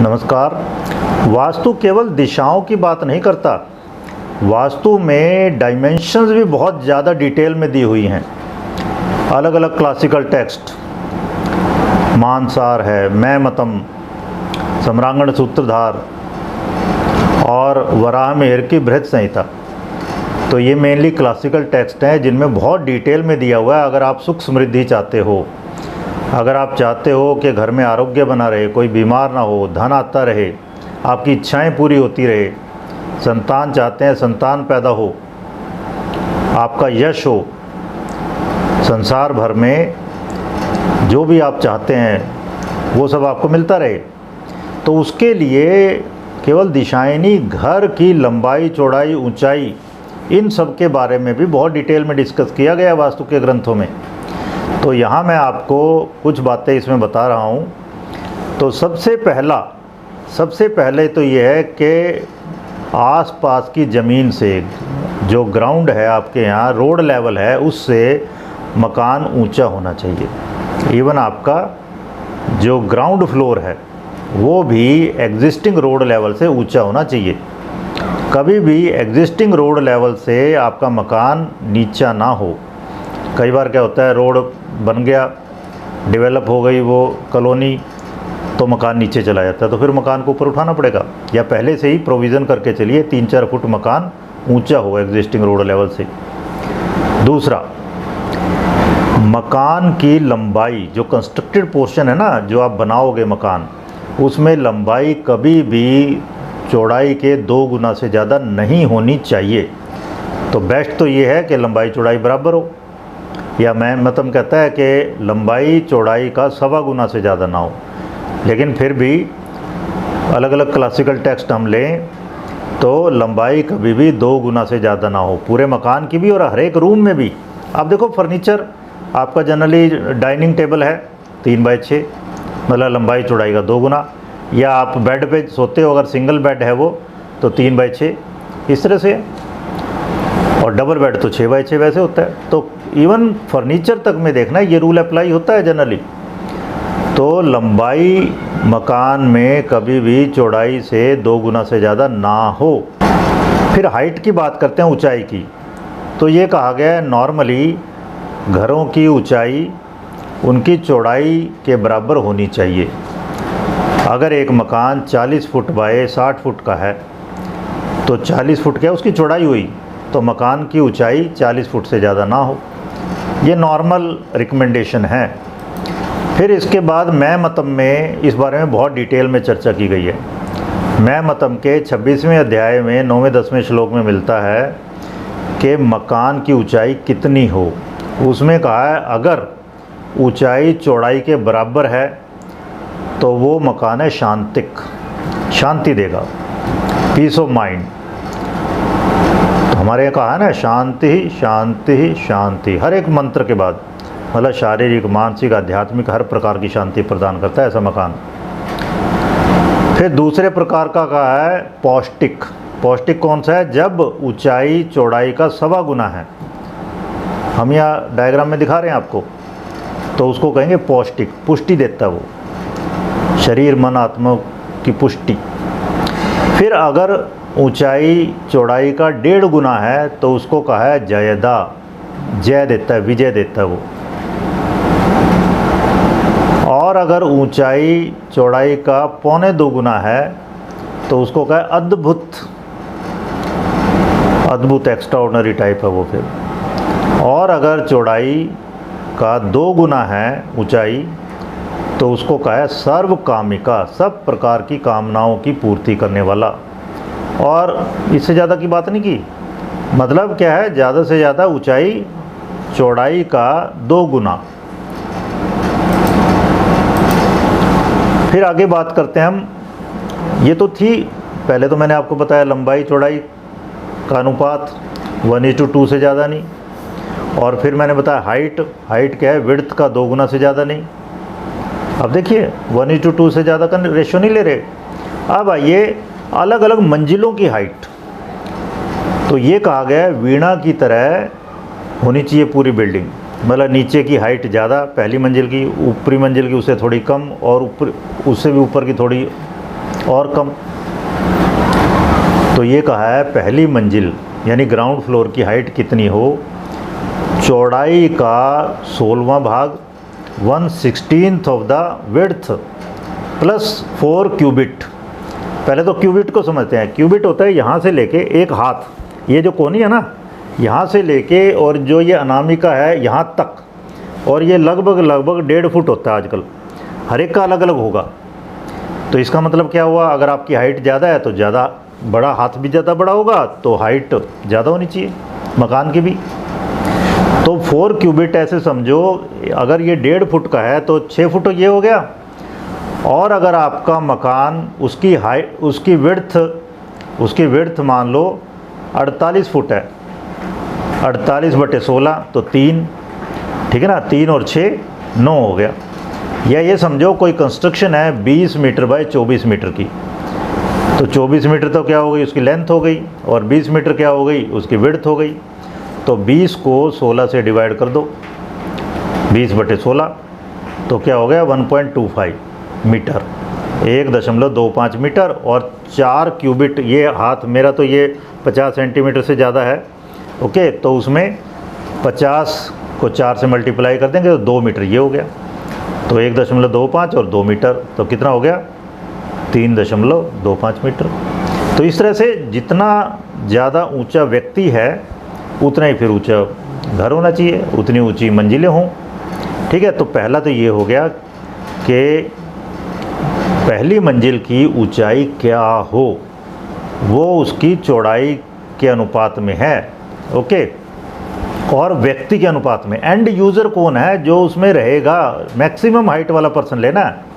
नमस्कार। वास्तु केवल दिशाओं की बात नहीं करता, वास्तु में डायमेंशंस भी बहुत ज़्यादा डिटेल में दी हुई हैं। अलग अलग क्लासिकल टेक्स्ट, मानसार है, मैमतम, सम्रांगण सूत्रधार और वराह मिहिर की बृहत संहिता। तो ये मेनली क्लासिकल टेक्स्ट हैं जिनमें बहुत डिटेल में दिया हुआ है। अगर आप सुख समृद्धि चाहते हो, अगर आप चाहते हो कि घर में आरोग्य बना रहे, कोई बीमार ना हो, धन आता रहे, आपकी इच्छाएं पूरी होती रहे, संतान चाहते हैं संतान पैदा हो, आपका यश हो, संसार भर में जो भी आप चाहते हैं वो सब आपको मिलता रहे, तो उसके लिए केवल दिशाएं नहीं, घर की लंबाई, चौड़ाई, ऊंचाई, इन सब के बारे में भी बहुत डिटेल में डिस्कस किया गया वास्तु के ग्रंथों में। तो यहाँ मैं आपको कुछ बातें इसमें बता रहा हूँ। तो सबसे पहले तो ये है कि आसपास की ज़मीन से, जो ग्राउंड है आपके यहाँ, रोड लेवल है, उससे मकान ऊंचा होना चाहिए। इवन आपका जो ग्राउंड फ्लोर है वो भी एग्जिस्टिंग रोड लेवल से ऊंचा होना चाहिए। कभी भी एग्जिस्टिंग रोड लेवल से आपका मकान नीचा ना हो। कई बार क्या होता है, रोड बन गया, डेवलप हो गई वो कॉलोनी, तो मकान नीचे चला जाता है, तो फिर मकान को ऊपर उठाना पड़ेगा। या पहले से ही प्रोविज़न करके चलिए 3-4 फुट मकान ऊंचा हो एग्जिस्टिंग रोड लेवल से। दूसरा, मकान की लंबाई, जो कंस्ट्रक्टेड पोर्शन है ना, जो आप बनाओगे मकान, उसमें लंबाई कभी भी चौड़ाई के 2 गुना से ज़्यादा नहीं होनी चाहिए। तो बेस्ट तो ये है कि लंबाई चौड़ाई बराबर हो, या मैमतम कहता है कि लंबाई चौड़ाई का 1.25 गुना से ज़्यादा ना हो। लेकिन फिर भी अलग अलग क्लासिकल टेक्स्ट हम लें तो लंबाई कभी भी 2 गुना से ज़्यादा ना हो, पूरे मकान की भी और हर एक रूम में भी। आप देखो, फर्नीचर आपका जनरली डाइनिंग टेबल है 3x6, मतलब लंबाई चौड़ाई का 2 गुना, या आप बेड पे सोते हो, अगर सिंगल बेड है वो तो 3x6 इस तरह से, और डबल बेड तो 6x6 वैसे होता है। तो इवन फर्नीचर तक में देखना ये रूल अप्लाई होता है जनरली। तो लंबाई मकान में कभी भी चौड़ाई से 2 गुना से ज़्यादा ना हो। फिर हाइट की बात करते हैं, ऊंचाई की। तो ये कहा गया है नॉर्मली घरों की ऊंचाई उनकी चौड़ाई के बराबर होनी चाहिए। अगर एक मकान 40 फुट बाय 60 फुट का है तो 40 फुट क्या उसकी चौड़ाई हुई, तो मकान की ऊंचाई 40 फुट से ज़्यादा ना हो। ये नॉर्मल रिकमेंडेशन है। फिर इसके बाद मैमतम में इस बारे में बहुत डिटेल में चर्चा की गई है। मैमतम के 26वें अध्याय में 9वें-10वें श्लोक में मिलता है कि मकान की ऊंचाई कितनी हो। उसमें कहा है अगर ऊंचाई चौड़ाई के बराबर है तो वो मकान है शांतिक, शांति देगा, पीस ऑफ माइंड। हमारे यहाँ कहा है ना, शांति ही शांति ही शांति, हर एक मंत्र के बाद, मतलब शारीरिक, मानसिक, आध्यात्मिक हर प्रकार की शांति प्रदान करता है ऐसा मकान। फिर दूसरे प्रकार का कहा है पौष्टिक। पौष्टिक कौन सा है? जब ऊंचाई चौड़ाई का 1.25 गुना है। हम यहाँ डायग्राम में दिखा रहे हैं आपको, तो उसको कहेंगे पौष्टिक, पुष्टि देता है वो, शरीर मन आत्मा की पुष्टि। फिर अगर ऊंचाई चौड़ाई का 1.5 गुना है तो उसको कहा है जयदा, जय देता है, विजय देता है वो। और अगर ऊंचाई चौड़ाई का 1.25 गुना है तो उसको कहा है अद्भुत, अद्भुत, एक्स्ट्रा ऑर्डिनरी टाइप है वो फिर। और अगर चौड़ाई का 2 गुना है ऊंचाई तो उसको कहा है सर्वकामिका, सब प्रकार की कामनाओं की पूर्ति करने वाला। और इससे ज़्यादा की बात नहीं की। मतलब क्या है, ज़्यादा से ज़्यादा ऊंचाई चौड़ाई का 2 गुना। फिर आगे बात करते हैं हम। ये तो थी, पहले तो मैंने आपको बताया लंबाई चौड़ाई का अनुपात 1:2 से ज़्यादा नहीं। और फिर मैंने बताया हाइट क्या है, विड्थ का 2 गुना से ज़्यादा नहीं। अब देखिए 1:2 से ज़्यादा का रेशो नहीं ले रहे। अब आइए अलग अलग मंजिलों की हाइट। तो ये कहा गया है वीणा की तरह होनी चाहिए पूरी बिल्डिंग। मतलब नीचे की हाइट ज़्यादा, पहली मंजिल की, ऊपरी मंजिल की उससे थोड़ी कम, और ऊपर उससे भी ऊपर की थोड़ी और कम। तो ये कहा है पहली मंजिल यानी ग्राउंड फ्लोर की हाइट कितनी हो, चौड़ाई का 16वां भाग 1/16 of the width plus 4 cubit. पहले तो क्यूबिट को समझते हैं। क्यूबिट होता है यहाँ से लेके एक हाथ, ये जो कोनी है ना, यहाँ से लेके और जो ये अनामिका है यहाँ तक, और ये लगभग 1.5 फुट होता है आजकल, हर एक का अलग अलग होगा। तो इसका मतलब क्या हुआ, अगर आपकी हाइट ज़्यादा है तो ज़्यादा बड़ा, हाथ भी ज़्यादा बड़ा होगा तो हाइट ज़्यादा होनी चाहिए मकान की भी। तो 4 क्यूबिट ऐसे समझो, अगर ये 1.5 फुट का है तो 6 फुट ये हो गया। और अगर आपका मकान उसकी हाइट उसकी विड्थ मान लो 48 फुट है, 48/16 तो 3, ठीक है ना, 3 और 6 9 हो गया। या ये समझो कोई कंस्ट्रक्शन है 20 मीटर बाय 24 मीटर की, तो 24 मीटर तो क्या हो गई उसकी लेंथ हो गई, और 20 मीटर क्या हो गई उसकी विड्थ हो गई। तो 20 को 16 से डिवाइड कर दो, 20/16 तो क्या हो गया 1.25 मीटर, 1.25 मीटर। और 4 क्यूबिट, ये हाथ मेरा तो ये 50 सेंटीमीटर से ज़्यादा है, ओके, तो उसमें 50 को 4 से मल्टीप्लाई कर देंगे तो 2 मीटर ये हो गया। तो 1.25 और 2 मीटर तो कितना हो गया 3.25 मीटर। तो इस तरह से जितना ज़्यादा ऊंचा व्यक्ति है उतना ही फिर ऊंचा घर होना चाहिए, उतनी ऊंची मंजिलें हों, ठीक है। तो पहला तो ये हो गया कि पहली मंजिल की ऊंचाई क्या हो, वो उसकी चौड़ाई के अनुपात में है, ओके, और व्यक्ति के अनुपात में। एंड यूज़र कौन है जो उसमें रहेगा, मैक्सिमम हाइट वाला पर्सन लेना है।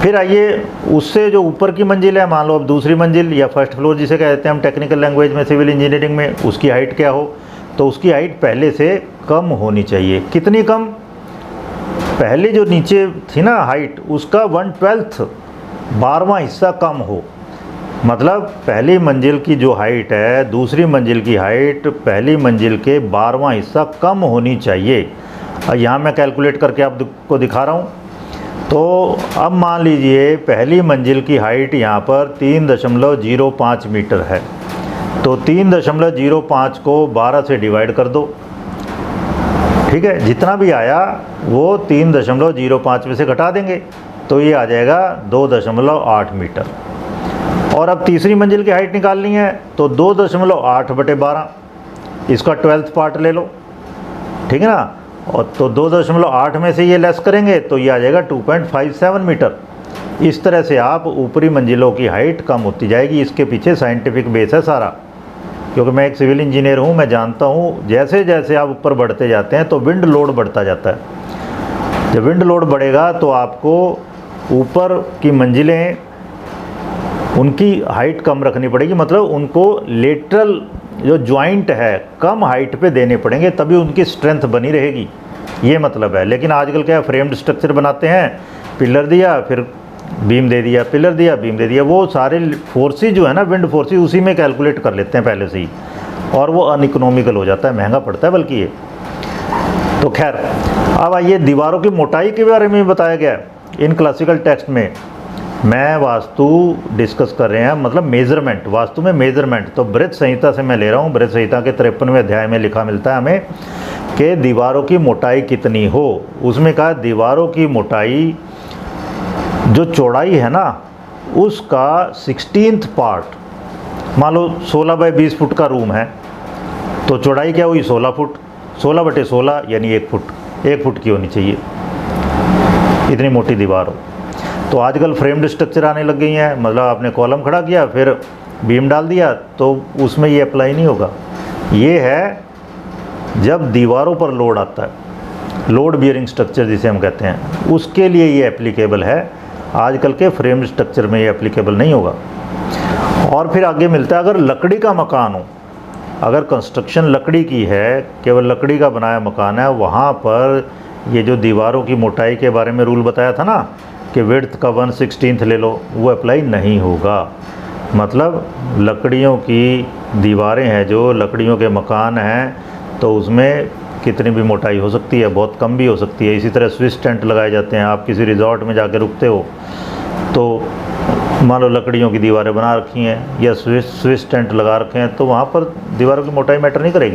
फिर आइए उससे जो ऊपर की मंजिल है, मान लो अब दूसरी मंजिल या फर्स्ट फ्लोर जिसे कहते हैं हम टेक्निकल लैंग्वेज में सिविल इंजीनियरिंग में, उसकी हाइट क्या हो, तो उसकी हाइट पहले से कम होनी चाहिए। कितनी कम, पहले जो नीचे थी ना हाइट उसका 1/12 12वां हिस्सा कम हो। मतलब पहली मंजिल की जो हाइट है दूसरी मंजिल की हाइट पहली मंजिल के 12वां हिस्सा कम होनी चाहिए। यहाँ मैं कैलकुलेट करके आपको दिखा रहा हूँ। तो अब मान लीजिए पहली मंजिल की हाइट यहाँ पर 3.05 मीटर है, तो 3.05 को 12 से डिवाइड कर दो, ठीक है, जितना भी आया वो 3.05 में से घटा देंगे तो ये आ जाएगा 2.8 मीटर। और अब तीसरी मंजिल की हाइट निकालनी है तो 2.8/12 इसका 12th पार्ट ले लो, ठीक है ना, और तो 2.8 में से ये लेस करेंगे तो ये आ जाएगा 2.57 मीटर। इस तरह से आप ऊपरी मंजिलों की हाइट कम होती जाएगी। इसके पीछे साइंटिफिक बेस है सारा, क्योंकि मैं एक सिविल इंजीनियर हूँ, मैं जानता हूँ जैसे जैसे आप ऊपर बढ़ते जाते हैं तो विंड लोड बढ़ता जाता है। जब विंड लोड बढ़ेगा तो आपको ऊपर की मंजिलें उनकी हाइट कम रखनी पड़ेगी, मतलब उनको लेटरल जो जॉइंट है कम हाइट पे देने पड़ेंगे, तभी उनकी स्ट्रेंथ बनी रहेगी, ये मतलब है। लेकिन आजकल क्या फ्रेम्ड स्ट्रक्चर बनाते हैं, पिलर दिया फिर बीम दे दिया, पिलर दिया बीम दे दिया, वो सारे फोर्सेज जो है ना विंड फोर्सेज उसी में कैलकुलेट कर लेते हैं पहले से ही, और वो अनइकोनॉमिकल हो जाता है, महंगा पड़ता है बल्कि ये। तो खैर अब आइए दीवारों की मोटाई के बारे में बताया गया इन क्लासिकल टेक्स्ट में। मैं वास्तु डिस्कस कर रहे हैं, मतलब मेज़रमेंट, वास्तु में मेज़रमेंट। तो बृहत संहिता से मैं ले रहा हूँ, बृहत संहिता के 53वें अध्याय में लिखा मिलता है हमें कि दीवारों की मोटाई कितनी हो। उसमें कहा दीवारों की मोटाई जो चौड़ाई है ना उसका 16th पार्ट, मान लो 16/20 फुट का रूम है तो चौड़ाई क्या हुई 16 फुट, 16/16 यानी 1 फुट, 1 फुट की होनी चाहिए, इतनी मोटी दीवार हो। तो आजकल फ्रेम्ड स्ट्रक्चर आने लग गई हैं, मतलब आपने कॉलम खड़ा किया फिर बीम डाल दिया तो उसमें ये अप्लाई नहीं होगा। ये है जब दीवारों पर लोड आता है, लोड बियरिंग स्ट्रक्चर जिसे हम कहते हैं, उसके लिए ये एप्लीकेबल है। आजकल के फ्रेम्ड स्ट्रक्चर में ये एप्लीकेबल नहीं होगा। और फिर आगे मिलता है अगर लकड़ी का मकान हो, अगर कंस्ट्रक्शन लकड़ी की है, केवल लकड़ी का बनाया मकान है, वहाँ पर ये जो दीवारों की मोटाई के बारे में रूल बताया था ना कि विड्थ का 1/16 ले लो, वो अप्लाई नहीं होगा। मतलब लकड़ियों की दीवारें हैं, जो लकड़ियों के मकान हैं, तो उसमें कितनी भी मोटाई हो सकती है, बहुत कम भी हो सकती है। इसी तरह स्विस टेंट लगाए जाते हैं, आप किसी रिजॉर्ट में जाकर रुकते हो तो मान लो लकड़ियों की दीवारें बना रखी हैं या स्विस टेंट लगा रखे हैं, तो वहाँ पर दीवारों की मोटाई मैटर नहीं करेगी।